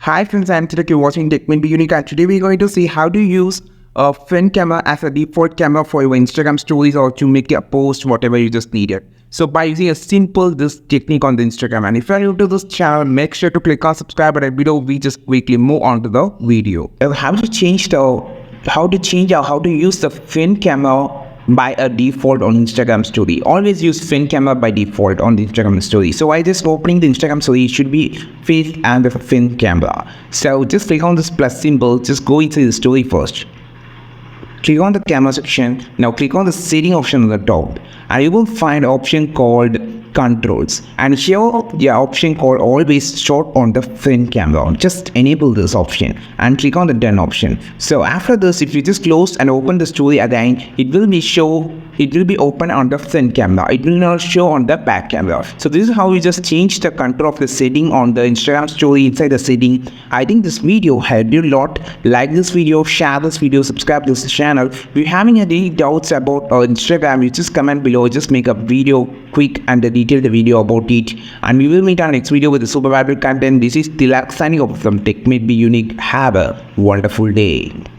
Hi friends, I'm Tilak. You're watching Tech May Be Unique, and today we're going to see how to use a front camera as a default camera for your Instagram stories or to make a post, whatever you just needed. So by using a simple this technique on the Instagram, and if you're new to this channel, make sure to click on subscribe button below. We just quickly move on to the video. How to change or how to use the front camera by a default on Instagram story. Always use front camera by default on the Instagram story. So I just opening the Instagram story, it should be face and the front camera. So just click on this plus symbol, just go into the story first. Click on the camera section. Now click on the setting option on the top and you will find option called controls, and here the option called always shot on the front camera. Just enable this option and click on the done option. So after this, if you just close and open the story again, it will be open on the front camera. It will not show on the back camera. So this is how you just change the control of the setting on the Instagram story inside the setting. I think this video helped you a lot. Like this video, share this video, subscribe to this channel. If you're having any doubts about Instagram, you just comment below. Just make a video quick and detailed video about it. And we will meet on next video with the super valuable content. This is Tilak signing off from Tech May Be Unique. Have a wonderful day.